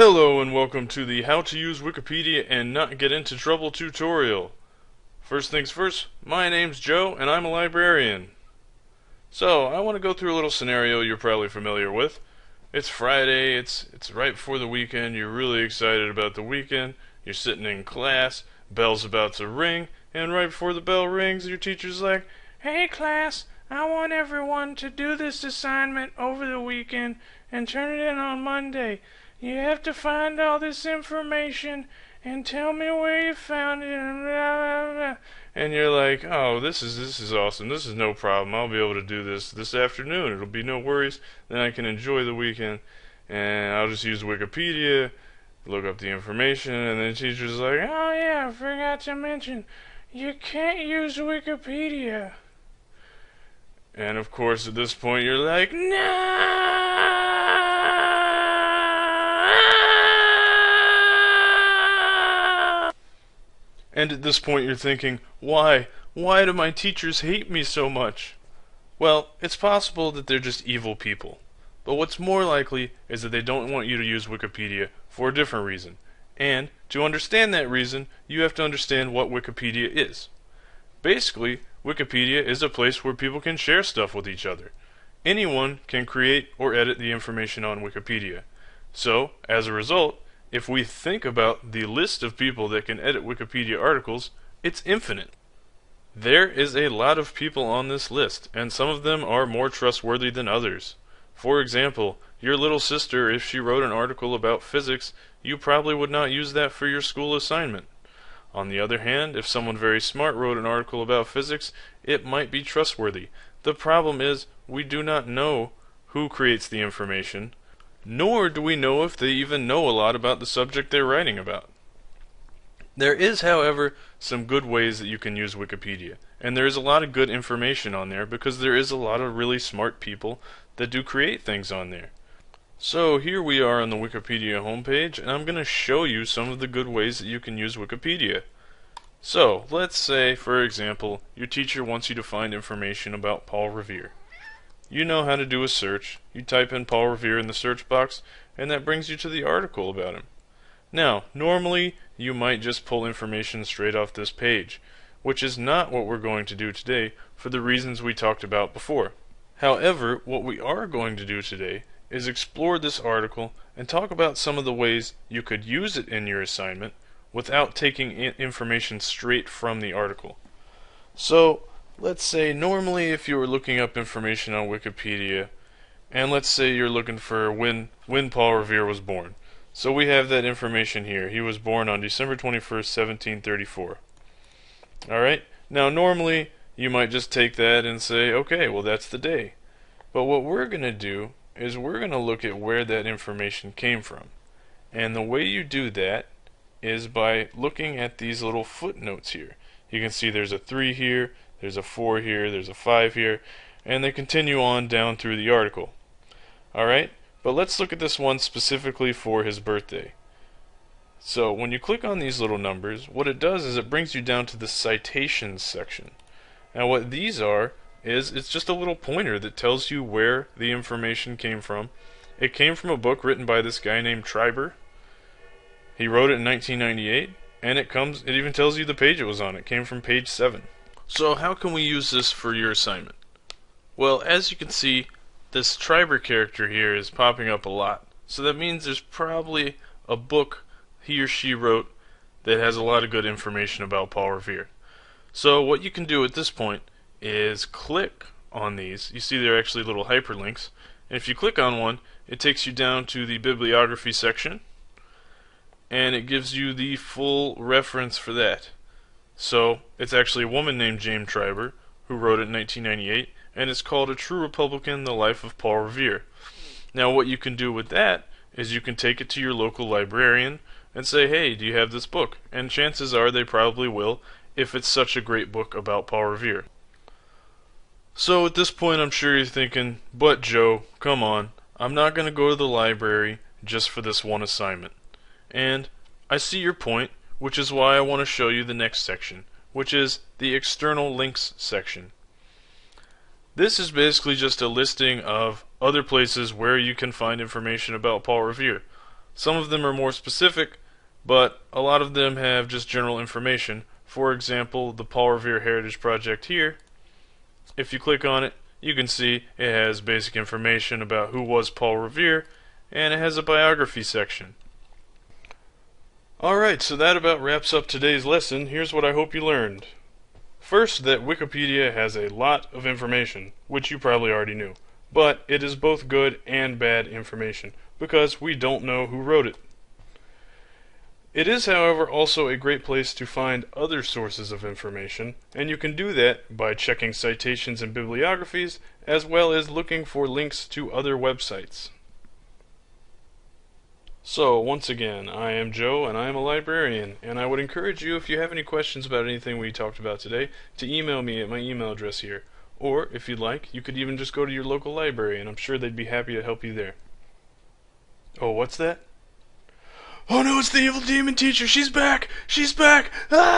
Hello and welcome to the How to Use Wikipedia and Not Get Into Trouble tutorial. First things first, my name's Joe and I'm a librarian. So, I want to go through a little scenario you're probably familiar with. It's Friday, it's right before the weekend, you're really excited about the weekend, you're sitting in class, bell's about to ring, and right before the bell rings, your teacher's like, "Hey class, I want everyone to do this assignment over the weekend and turn it in on Monday. You have to find all this information and tell me where you found it and blah, blah, blah." And you're like, "Oh, this is awesome. This is no problem. I'll be able to do this afternoon. It'll be no worries. Then I can enjoy the weekend and I'll just use Wikipedia, look up the information." And then the teacher's like, "Oh yeah, I forgot to mention, you can't use Wikipedia." And of course at this point you're like, "No!" And at this point you're thinking, why? Why do my teachers hate me so much? Well, it's possible that they're just evil people. But what's more likely is that they don't want you to use Wikipedia for a different reason. And to understand that reason, you have to understand what Wikipedia is. Basically, Wikipedia is a place where people can share stuff with each other. Anyone can create or edit the information on Wikipedia. So, as a result, if we think about the list of people that can edit Wikipedia articles, it's infinite. There is a lot of people on this list, and some of them are more trustworthy than others. For example, your little sister, if she wrote an article about physics, you probably would not use that for your school assignment. On the other hand, if someone very smart wrote an article about physics, it might be trustworthy. The problem is, we do not know who creates the information, nor do we know if they even know a lot about the subject they're writing about. There is, however, some good ways that you can use Wikipedia, and there is a lot of good information on there because there is a lot of really smart people that do create things on there. So here we are on the Wikipedia homepage, and I'm going to show you some of the good ways that you can use Wikipedia. So, let's say, for example, your teacher wants you to find information about Paul Revere. You know how to do a search. You type in Paul Revere in the search box, and that brings you to the article about him. Now, normally, you might just pull information straight off this page, which is not what we're going to do today for the reasons we talked about before. However, what we are going to do today is explore this article and talk about some of the ways you could use it in your assignment without taking information straight from the article. So, let's say normally if you were looking up information on Wikipedia, and let's say you're looking for when Paul Revere was born. So we have that information here. He was born on December 21st, 1734. Alright, now normally you might just take that and say, okay, well that's the day. But what we're going to do is we're going to look at where that information came from. And the way you do that is by looking at these little footnotes here. You can see there's a 3 here, there's a 4 here, there's a 5 here, and they continue on down through the article. Alright, but let's look at this one specifically for his birthday. So when you click on these little numbers, what it does is it brings you down to the citations section. Now what these are is it's just a little pointer that tells you where the information came from. It came from a book written by this guy named Triber. He wrote it in 1998, and it even tells you the page it was on. It came from page 7. So how can we use this for your assignment? Well, as you can see, this Triber character here is popping up a lot. So that means there's probably a book he or she wrote that has a lot of good information about Paul Revere. So what you can do at this point is click on these. You see they're actually little hyperlinks. And if you click on one, it takes you down to the bibliography section, and it gives you the full reference for that. So it's actually a woman named Jane Triber who wrote it in 1998, and it's called A True Republican, The Life of Paul Revere. Now what you can do with that is you can take it to your local librarian and say, hey, do you have this book? And chances are they probably will, if it's such a great book about Paul Revere. So at this point I'm sure you're thinking, but Joe, come on, I'm not going to go to the library just for this one assignment. And I see your point, which is why I want to show you the next section, which is the external links section. This is basically just a listing of other places where you can find information about Paul Revere. Some of them are more specific, but a lot of them have just general information. For example, the Paul Revere Heritage Project here, if you click on it, you can see it has basic information about who was Paul Revere, and it has a biography section. Alright, so that about wraps up today's lesson. Here's what I hope you learned. First, that Wikipedia has a lot of information, which you probably already knew. But it is both good and bad information, because we don't know who wrote it. It is, however, also a great place to find other sources of information, and you can do that by checking citations and bibliographies, as well as looking for links to other websites. So, once again, I am Joe, and I am a librarian, and I would encourage you, if you have any questions about anything we talked about today, to email me at my email address here. Or, if you'd like, you could even just go to your local library, and I'm sure they'd be happy to help you there. Oh, what's that? Oh no, it's the evil demon teacher! She's back! She's back! Ah!